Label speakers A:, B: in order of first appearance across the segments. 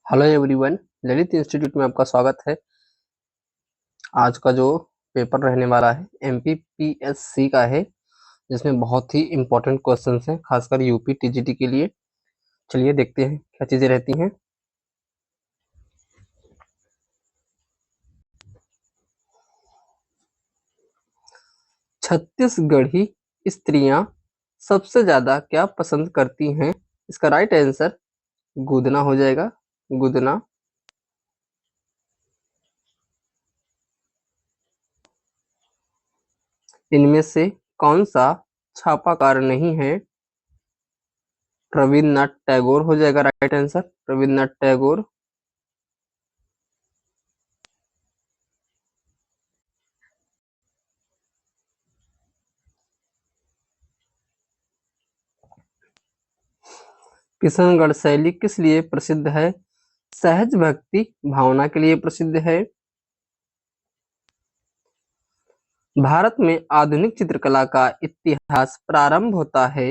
A: Hello everyone, Lalit institute में आपका स्वागत है। आज का जो पेपर रहने वाला है एमपीपीएससी का है, जिसमें बहुत ही इम्पोर्टेंट क्वेश्चंस हैं, खासकर यूपी टीजीटी के लिए। चलिए देखते हैं क्या चीजें रहती हैं। छत्तीसगढ़ी स्त्रियां सबसे ज्यादा क्या पसंद करती हैं? इसका राइट आंसर गुदना हो जाएगा। गुदना। इनमें से कौन सा छापाकार नहीं है? रविन्द्रनाथ टैगोर हो जाएगा राइट आंसर। रविन्द्रनाथ टैगोर। किशनगढ़ शैली किस लिए प्रसिद्ध है? सहज भक्ति भावना के लिए प्रसिद्ध है। भारत में आधुनिक चित्रकला का इतिहास प्रारंभ होता है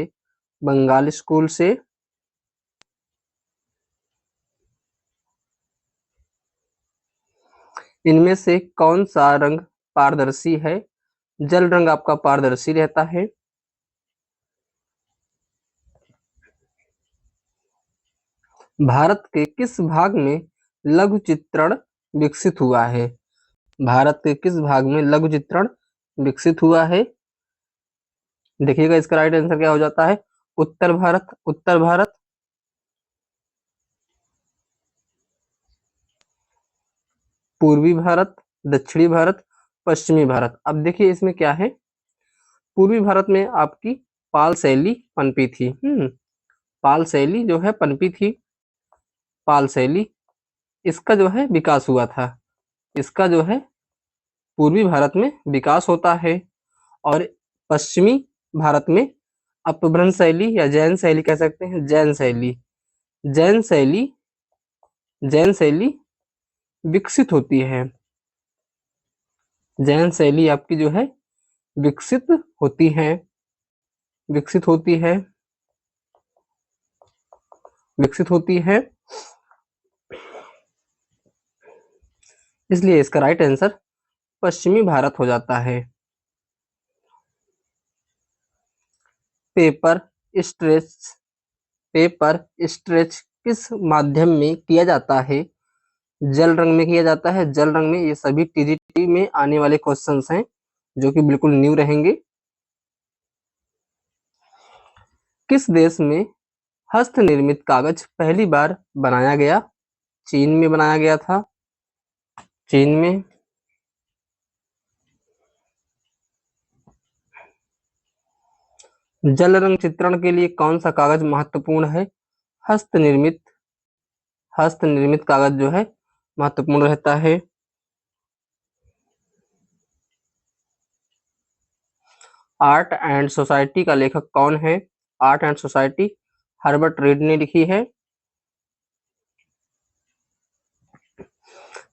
A: बंगाल स्कूल से। इनमें से कौन सा रंग पारदर्शी है? जल रंग आपका पारदर्शी रहता है। भारत के किस भाग में लघु चित्रण विकसित हुआ है? भारत के किस भाग में लघु चित्रण विकसित हुआ है? देखिएगा इसका राइट आंसर क्या हो जाता है। उत्तर भारत। उत्तर भारत। पूर्वी भारत, दक्षिणी भारत, पश्चिमी भारत। अब देखिए इसमें क्या है। पूर्वी भारत में आपकी पाल शैली पनपी थी। पाल शैली जो है पनपी थी। पाल शैली, इसका जो है विकास हुआ था। इसका जो है पूर्वी भारत में विकास होता है। और पश्चिमी भारत में अपभ्रंश शैली या जैन शैली कह सकते हैं। जैन शैली। जैन शैली। जैन शैली विकसित होती है। जैन शैली आपकी जो है विकसित होती है। विकसित होती है। विकसित होती है। इसलिए इसका राइट आंसर पश्चिमी भारत हो जाता है। Paper stretch. पेपर स्ट्रेच किस माध्यम में किया जाता है? जल रंग में किया जाता है। जल रंग में। ये सभी टीजीटी में आने वाले क्वेश्चंस हैं जो कि बिल्कुल न्यू रहेंगे। किस देश में हस्त निर्मित कागज पहली बार बनाया गया? चीन में बनाया गया था। चीन में। जल रंग चित्रण के लिए कौन सा कागज महत्वपूर्ण है? हस्त निर्मित। हस्त निर्मित कागज जो है महत्वपूर्ण रहता है। आर्ट एंड सोसाइटी का लेखक कौन है? Art and society Herbert read ने लिखी है।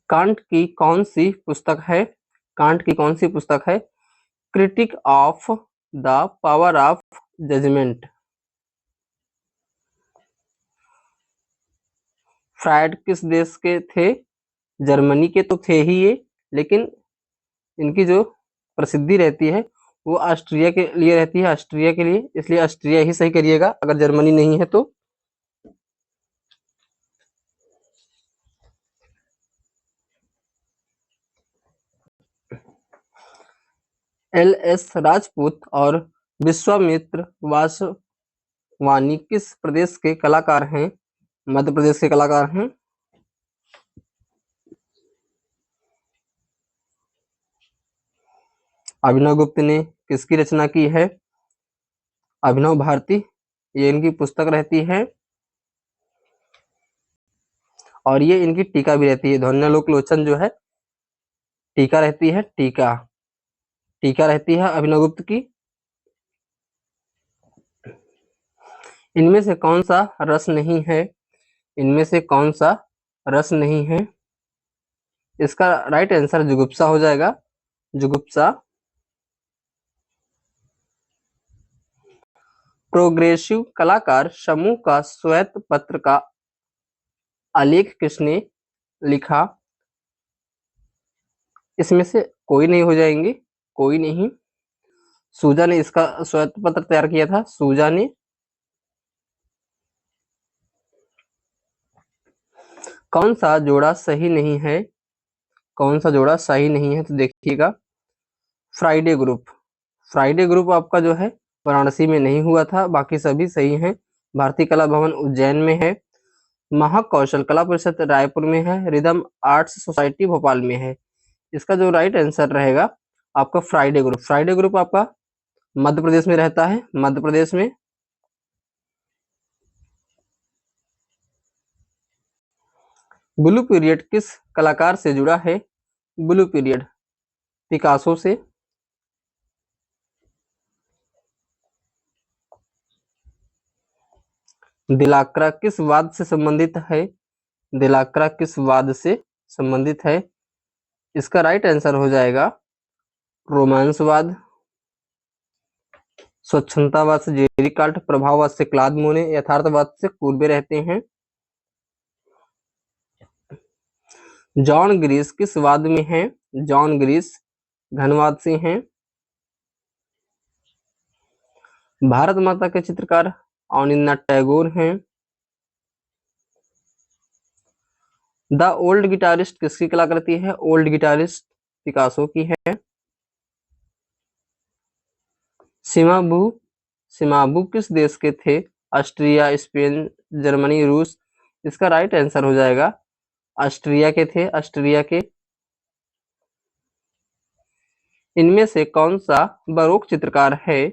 A: कांट की कौन सी पुस्तक है? कांट की कौन सी पुस्तक है? Critique of the power of judgment. Freud किस देश के थे? जर्मनी के तो थे ही ये, लेकिन इनकी जो प्रसिद्धि रहती है वो ऑस्ट्रिया के लिए रहती है। ऑस्ट्रिया के लिए, इसलिए ऑस्ट्रिया ही सही करिएगा अगर जर्मनी नहीं है तो। एल एस राजपूत और विश्वामित्र वासवानी किस प्रदेश के कलाकार हैं? मध्य प्रदेश के कलाकार हैं। अभिनव गुप्त ने किसकी रचना की है? अभिनव भारती। ये इनकी पुस्तक रहती है और ये इनकी टीका भी रहती है। ध्वन्यालोक लोचन जो है टीका रहती है। टीका। टीका रहती है अभिनव गुप्त की। इनमें से कौन सा रस नहीं है? इनमें से कौन सा रस नहीं है? इसका राइट आंसर जुगुप्सा हो जाएगा। जुगुप्सा। प्रोग्रेसिव कलाकार समूह का श्वेत पत्र का आलेख किसने लिखा? इसमें से कोई नहीं हो जाएंगे, कोई नहीं। सूजा ने इसका श्वेत पत्र तैयार किया था, सूजा ने। कौन सा जोड़ा सही नहीं है? कौन सा जोड़ा सही नहीं है? तो देखिएगा, फ्राइडे ग्रुप। फ्राइडे ग्रुप आपका जो है वाराणसी में नहीं हुआ था, बाकी सभी सही हैं। भारतीय कला भवन उज्जैन में है। महाकौशल कला परिषद रायपुर में है। रिदम आर्ट्स सोसाइटी भोपाल में है। इसका जो राइट आंसर रहेगा आपका फ्राइडे ग्रुप। फ्राइडे ग्रुप आपका मध्य प्रदेश में रहता है, मध्य प्रदेश में। ब्लू पीरियड किस कलाकार से जुड़ा है? ब्लू पीरियड पिकासो से। दिलाक्रा किस वाद से संबंधित है? दिलाक्रा किस वाद से संबंधित है? इसका राइट आंसर हो जाएगा रोमांसवाद। स्वच्छंदतावाद से जेरी कार्ट, प्रभाववाद से क्लाद मोने, यथार्थवाद से कुर्बे रहते हैं। जॉन ग्रीस किस वाद में है? जॉन ग्रीस घनवाद से हैं। भारत माता के चित्रकार अवनींद्रनाथ टैगोर हैं। द ओल्ड गिटारिस्ट किसकी कलाकृति है? ओल्ड गिटारिस्ट पिकासो की है। सिमाबू, सिमाबू किस देश के थे? ऑस्ट्रिया, स्पेन, जर्मनी, रूस। इसका राइट आंसर हो जाएगा ऑस्ट्रिया के थे, ऑस्ट्रिया के। इनमें से कौन सा बरोक चित्रकार है?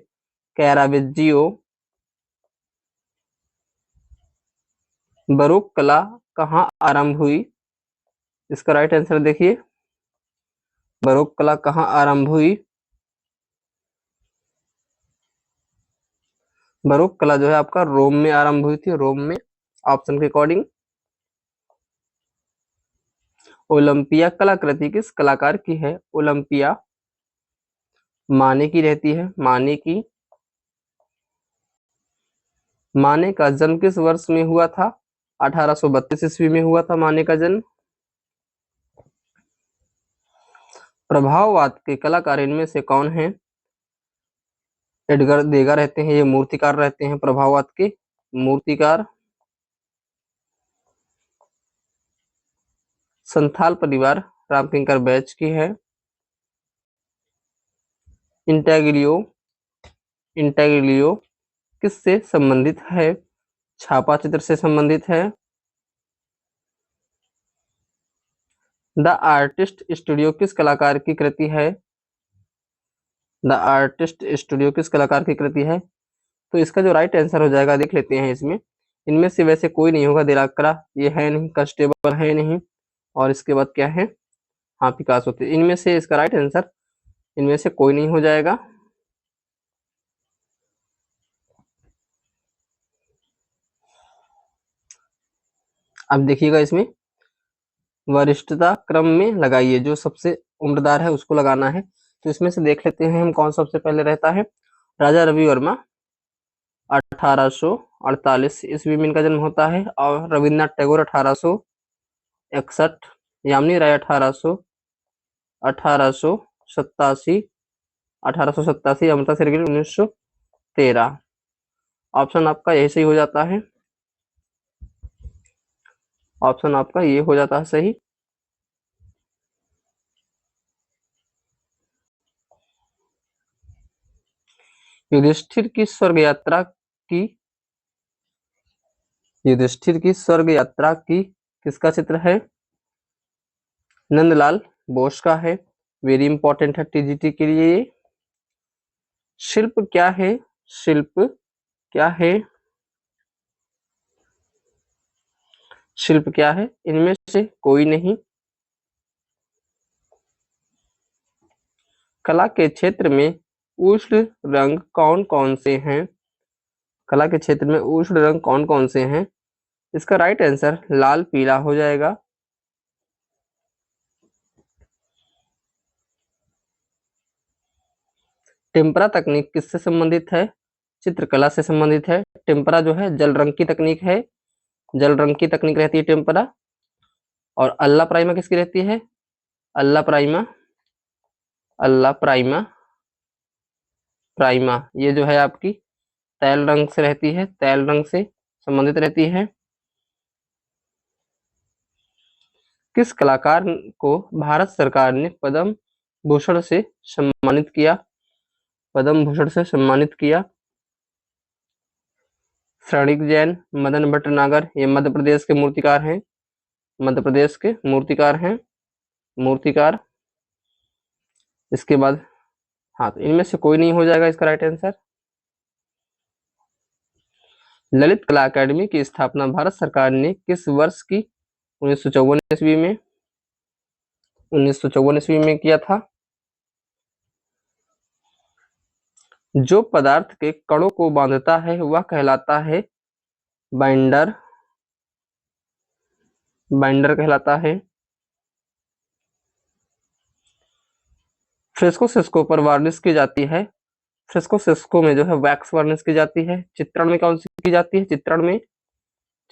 A: कैरावेज्जियो। बरोक कला कहाँ आरंभ हुई? इसका राइट आंसर देखिए, बरोक कला कहाँ आरंभ हुई? बरोक कला जो है आपका रोम में आरंभ हुई थी, रोम में, ऑप्शन के अकॉर्डिंग। ओलंपिया कलाकृति किस कलाकार की है? ओलंपिया माने की रहती है, माने की। माने का जन्म किस वर्ष में हुआ था? 1832 ईस्वी में हुआ था माने का जन्म। प्रभाववाद के कलाकार इनमें से कौन है? एडगर देगा रहते हैं, ये मूर्तिकार रहते हैं प्रभाववाद के, मूर्तिकार। संथाल परिवार रामकिंकर बैच की है। इंटेग्रियो, इंटेग्रियो किससे संबंधित है? छापा चित्र से संबंधित है। द आर्टिस्ट स्टूडियो किस कलाकार की कृति है? द आर्टिस्ट स्टूडियो किस कलाकार की कृति है? तो इसका जो राइट आंसर हो जाएगा देख लेते हैं इसमें। इनमें से वैसे कोई नहीं होगा, दिलाक्रा ये है नहीं, कंस्टेबल है नहीं, और इसके बाद क्या है? हाँ, पिकासो थे। इनमें से इसका राइट आंसर इनमें से कोई नहीं हो जाएगा। अब देखिएगा, इसमें वरिष्ठता क्रम में लगाइए, जो सबसे उम्रदार है उसको लगाना है। तो इसमें से देख लेते हैं हम कौन सबसे पहले रहता है। राजा रवि वर्मा 1848 ईस्वी में इनका जन्म होता है, और रविन्द्रनाथ टैगोर 1861, यामिनी राय 1887, 1887, अमृता शेरगिल 1913। ऑप्शन आपका यही सही हो जाता है, ऑप्शन आपका ये हो जाता है सही। युधिष्ठिर की स्वर्ग यात्रा की, युधिष्ठिर की स्वर्ग यात्रा की किसका चित्र है? नंदलाल बोस का है। वेरी इंपॉर्टेंट है टीजीटी के लिए ये। शिल्प क्या है? शिल्प क्या है? शिल्प क्या है? इनमें से कोई नहीं। कला के क्षेत्र में उष्ण रंग कौन कौन से हैं? कला के क्षेत्र में उष्ण रंग कौन कौन से हैं? इसका राइट आंसर लाल पीला हो जाएगा। टेम्परा तकनीक किससे संबंधित है? चित्रकला से संबंधित है। टेम्परा जो है जल रंग की तकनीक है। जल रंग की तकनीक रहती है टेम्परा। और अल्ला प्राइमा किसकी रहती है? Alla prima, alla prima, prima ये जो है आपकी तैल रंग से रहती है, तैल रंग से संबंधित रहती है। किस कलाकार को भारत सरकार ने पद्म भूषण से सम्मानित किया? पद्म भूषण से सम्मानित किया। श्रवणिक जैन, मदन भट्टनागर, ये मध्य प्रदेश के मूर्तिकार हैं, मध्य प्रदेश के मूर्तिकार हैं, मूर्तिकार। इसके बाद हाँ, तो इनमें से कोई नहीं हो जाएगा इसका राइट आंसर। ललित कला अकादमी की स्थापना भारत सरकार ने किस वर्ष की? 1954 ईस्वी में, 1954 ईस्वी में किया था। जो पदार्थ के कणों को बांधता है वह कहलाता है बाइंडर, बाइंडर कहलाता है। फ्रेस्को सिस्को पर वार्निश की जाती है, फ्रेस्को सिस्को में जो है वैक्स वार्निश की जाती है। चित्रण में कौन सी की जाती है? चित्रण में,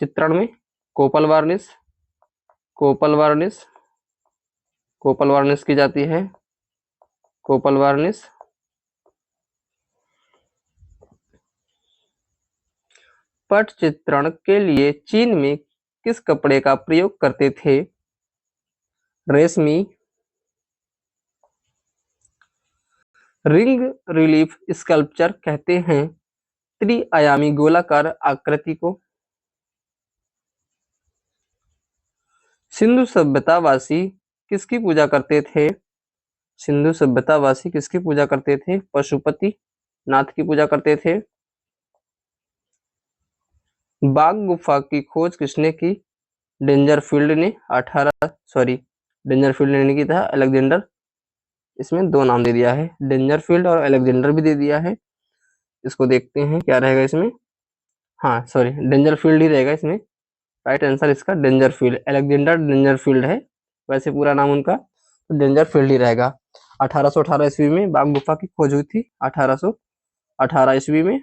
A: चित्रण में कोपल वार्निश, कोपल वार्निश, कोपल वार्निश की जाती है, कोपल वार्निश। पट चित्रण के लिए चीन में किस कपड़े का प्रयोग करते थे? रेशमी। रिंग रिलीफ स्कल्पचर कहते हैं त्रिआयामी गोलाकार आकृति को। सिंधु सभ्यतावासी किसकी पूजा करते थे? सिंधु सभ्यतावासी किसकी पूजा करते थे? पशुपति नाथ की पूजा करते थे। बाघ गुफा की खोज किसने की? डेंजरफील्ड ने। डेंजरफील्ड ने नहीं की था, अलेक्जेंडर। इसमें दो नाम दे दिया है, डेंजरफील्ड और अलेक्जेंडर भी दे दिया है। इसको देखते हैं क्या रहेगा इसमें। हाँ सॉरी, डेंजरफील्ड ही रहेगा इसमें। राइट आंसर इसका डेंजरफील्ड, अलेक्जेंडर डेंजरफील्ड है वैसे पूरा नाम उनका, तो डेंजरफील्ड ही रहेगा। 1818 ईस्वी में बाघ गुफा की खोज हुई थी, 1818 ईस्वी में।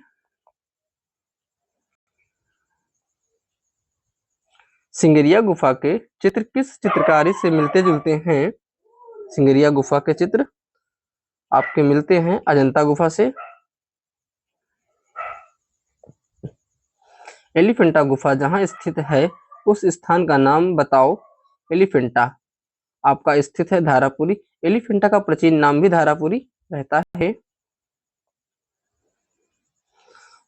A: सिंगरिया गुफा के चित्र किस चित्रकारी से मिलते जुलते हैं? सिंगरिया गुफा के चित्र आपके मिलते हैं अजंता गुफा से। एलिफेंटा गुफा जहां स्थित है उस स्थान का नाम बताओ। एलिफेंटा आपका स्थित है धारापुरी। एलिफेंटा का प्राचीन नाम भी धारापुरी रहता है।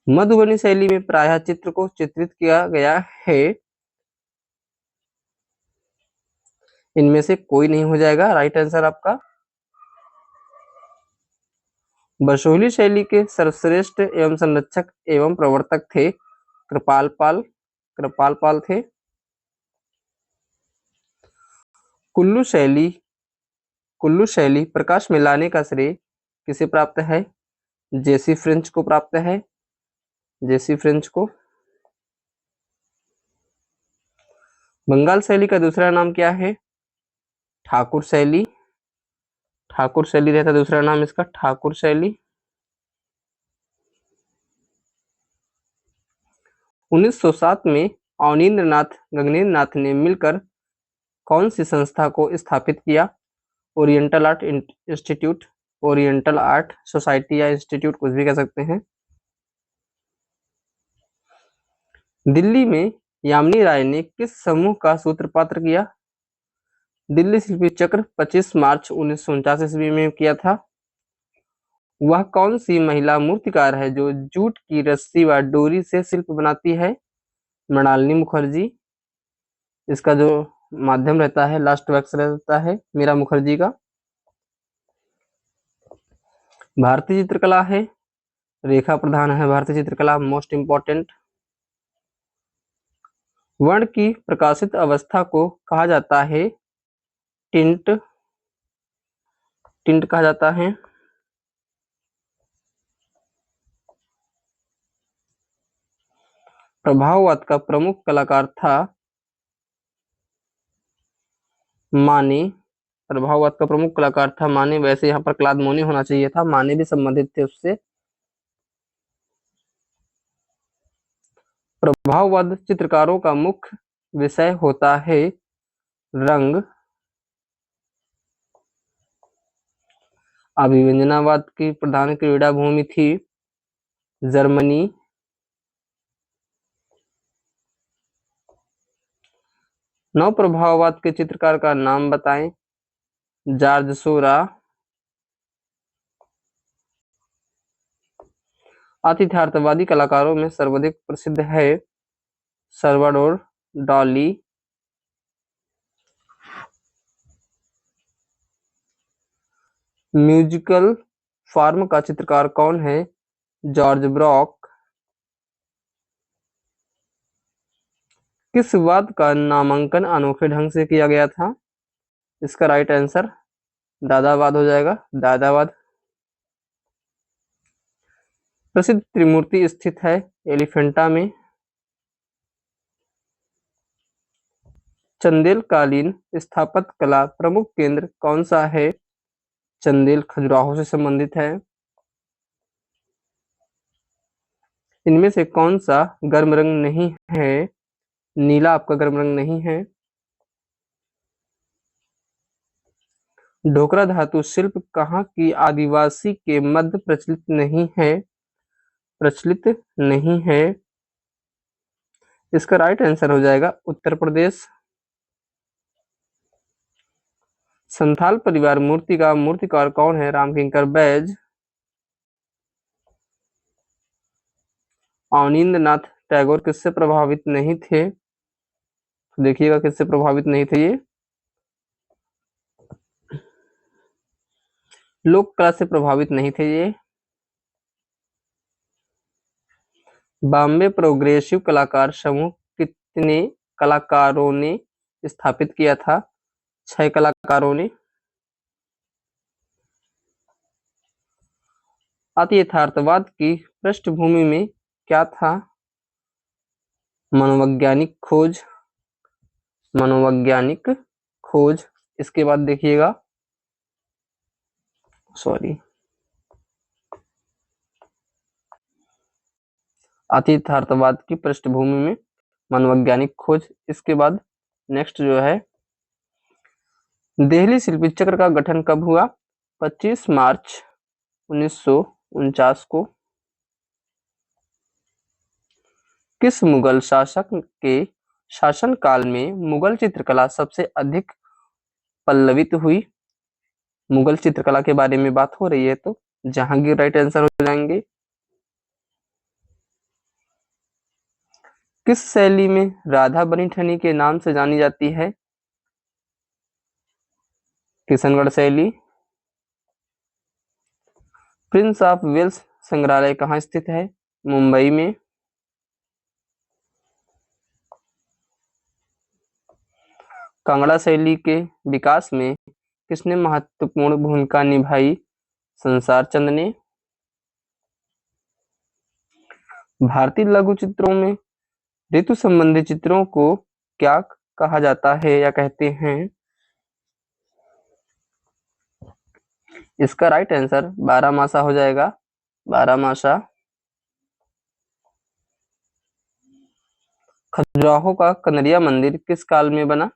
A: मधुबनी शैली में प्रायः चित्र को चित्रित किया गया है। इनमें से कोई नहीं हो जाएगा राइट आंसर आपका। बसोहली शैली के सर्वश्रेष्ठ एवं संरक्षक एवं प्रवर्तक थे कृपाल पाल, कृपाल पाल थे। कुल्लू शैली, कुल्लू शैली प्रकाश में लाने का श्रेय किसे प्राप्त है? जेसी फ्रेंच को प्राप्त है, जेसी फ्रेंच को। बंगाल शैली का दूसरा नाम क्या है? ठाकुर शैली, ठाकुर शैली रहता है दूसरा नाम इसका, ठाकुर शैली। 1907 में अवनींद्र नाथ गगनेन्द्र नाथ ने मिलकर कौन सी संस्था को स्थापित किया? Oriental art institute, oriental art society या इंस्टीट्यूट कुछ भी कह सकते हैं। दिल्ली में यामिनी राय ने किस समूह का सूत्रपात किया? दिल्ली शिल्पी चक्र 25 मार्च 1949 ईस्वी में किया था। वह कौन सी महिला मूर्तिकार है जो जूट की रस्सी व डोरी से शिल्प बनाती है? मृणालिनी मुखर्जी। इसका जो माध्यम रहता है लास्ट वैक्स रहता है मीरा मुखर्जी का। भारतीय चित्रकला है, रेखा प्रधान है भारतीय चित्रकला, मोस्ट इंपॉर्टेंट। वर्ण की प्रकाशित अवस्था को कहा जाता है टिंट, टिंट कहा जाता है। प्रभाववाद का प्रमुख कलाकार था माने, प्रभाववाद का प्रमुख कलाकार था माने। वैसे यहाँ पर क्लाद मोनी होना चाहिए था, माने भी संबंधित थे उससे। प्रभाववाद चित्रकारों का मुख्य विषय होता है रंग। अभिव्यंजनावाद की प्रधान क्रीड़ा भूमि थी जर्मनी। नव प्रभाववाद के चित्रकार का नाम बताएं। जॉर्ज सोरा। अतियथार्थवादी कलाकारों में सर्वाधिक प्रसिद्ध है सल्वाडोर डाली। म्यूजिकल फॉर्म का चित्रकार कौन है? George Brock. किस वाद का नामांकन अनोखे ढंग से किया गया था? इसका राइट आंसर दादावाद हो जाएगा, दादावाद। प्रसिद्ध त्रिमूर्ति स्थित है एलिफेंटा में। चंदेल कालीन स्थापत्य कला प्रमुख केंद्र कौन सा है? चंदेल खजुराहो से संबंधित है। इनमें से कौन सा गर्म रंग नहीं है? नीला आपका गर्म रंग नहीं है। ढोकरा धातु शिल्प कहाँ की आदिवासी के मध्य प्रचलित नहीं है? प्रचलित नहीं है। इसका राइट आंसर हो जाएगा उत्तर प्रदेश। संथाल परिवार मूर्ति का मूर्तिकार कौन है? रामकिंकर बैज। अवनींद्रनाथ टैगोर किससे प्रभावित नहीं थे? तो देखिएगा किससे प्रभावित नहीं थे ये, लोक कला से प्रभावित नहीं थे ये। बॉम्बे प्रोग्रेसिव कलाकार समूह कितने कलाकारों ने स्थापित किया था? 6 कलाकारों ने। अति यथार्थवाद की पृष्ठभूमि में क्या था? मनोवैज्ञानिक खोज। मनोवैज्ञानिक खोज। इसके बाद देखिएगा, सॉरी, अति यथार्थवाद की पृष्ठभूमि में मनोवैज्ञानिक खोज। इसके बाद नेक्स्ट जो है, दिल्ली शिल्पी चक्र का गठन कब हुआ? 25 मार्च 1949 को। किस मुगल शासक के शासनकाल में मुगल चित्रकला सबसे अधिक पल्लवित हुई? मुगल चित्रकला के बारे में बात हो रही है तो जहांगीर राइट आंसर हो जाएंगे। किस शैली में राधा बनी ठनी के नाम से जानी जाती है? किशनगढ़ शैली। प्रिंस ऑफ वेल्स संग्रहालय कहाँ स्थित है? मुंबई में। कांगड़ा शैली के विकास में किसने महत्वपूर्ण भूमिका निभाई? संसार चंद ने। भारतीय लघु चित्रों में ऋतु संबंधी चित्रों को क्या कहा जाता है या कहते हैं? इसका राइट आंसर 12मासा हो जाएगा, 12मासा। खजुराहो का कनरिया मंदिर किस काल में बना?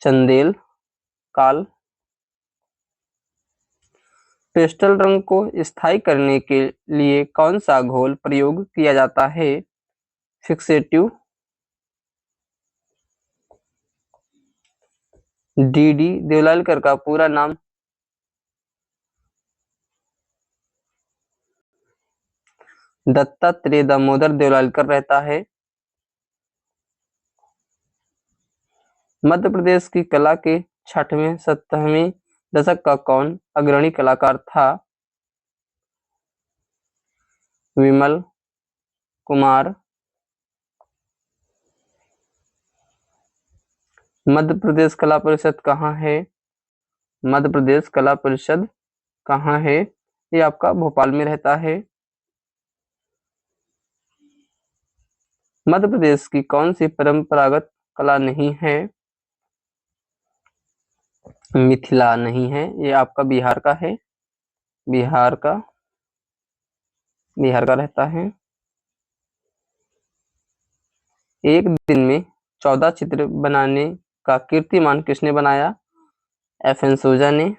A: चंदेल काल। पेस्टल रंग को स्थायी करने के लिए कौन सा घोल प्रयोग किया जाता है? फिक्सेटिव। डी देवलालकर का पूरा नाम? दत्तात्रेय दामोदर देवलालकर रहता है। मध्य प्रदेश की कला के 6वें 7वें दशक का कौन अग्रणी कलाकार था? विमल कुमार। मध्य प्रदेश कला परिषद कहाँ है? मध्य प्रदेश कला परिषद कहाँ है? ये आपका भोपाल में रहता है। मध्य प्रदेश की कौन सी परंपरागत कला नहीं है? मिथिला नहीं है, ये आपका बिहार का है। बिहार का, बिहार का रहता है। एक दिन में 14 चित्र बनाने का कीर्तिमान किसने बनाया? एफ.एन. सोजा ने।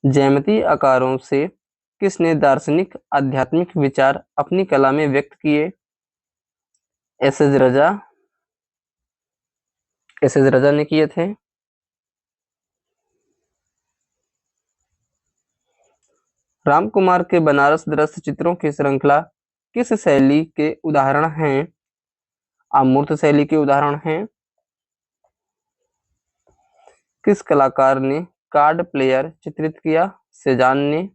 A: ज्यामितीय आकारों से किसने दार्शनिक आध्यात्मिक विचार अपनी कला में व्यक्त किए? एस.एस. रजा। एस.एस. रजा ने किए थे। रामकुमार के बनारस दृश्य चित्रों की श्रृंखला किस शैली के उदाहरण हैं? अमूर्त शैली के उदाहरण हैं। किस कलाकार ने कार्ड प्लेयर चित्रित किया? सेजान ने।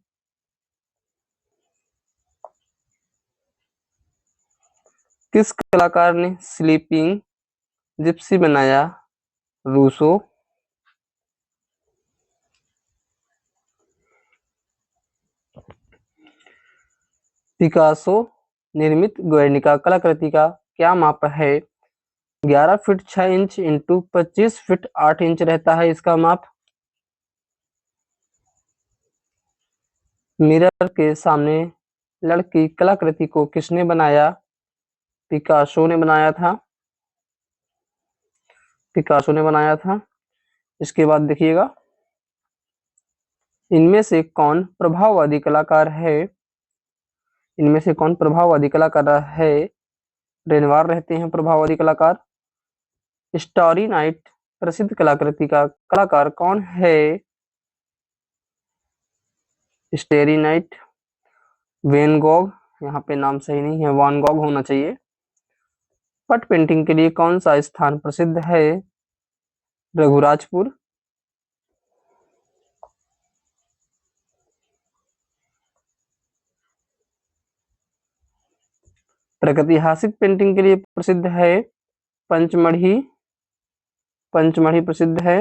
A: किस कलाकार ने स्लीपिंग जिप्सी बनाया? रूसो। पिकासो निर्मित गुएर्निका कलाकृति का क्या माप है? 11 feet 6 inch into 25 feet 8 inch रहता है इसका माप। मिरर के सामने लड़की कलाकृति को किसने बनाया? पिकासो ने बनाया था। पिकासो ने बनाया था। इसके बाद देखिएगा, इनमें से कौन प्रभाववादी कलाकार है? इनमें से कौन प्रभाववादी कलाकार है? रेनवार रहते हैं प्रभाववादी कलाकार। स्टारी नाइट प्रसिद्ध कलाकृति का कलाकार कौन है? स्टेरी नाइट। वेन गॉग, यहाँ पे नाम सही नहीं है, वान गॉग होना चाहिए। पट पेंटिंग के लिए कौन सा स्थान प्रसिद्ध है? रघुराजपुर। प्रागैतिहासिक पेंटिंग के लिए प्रसिद्ध है पंचमढ़ी। पंचमढ़ी प्रसिद्ध है।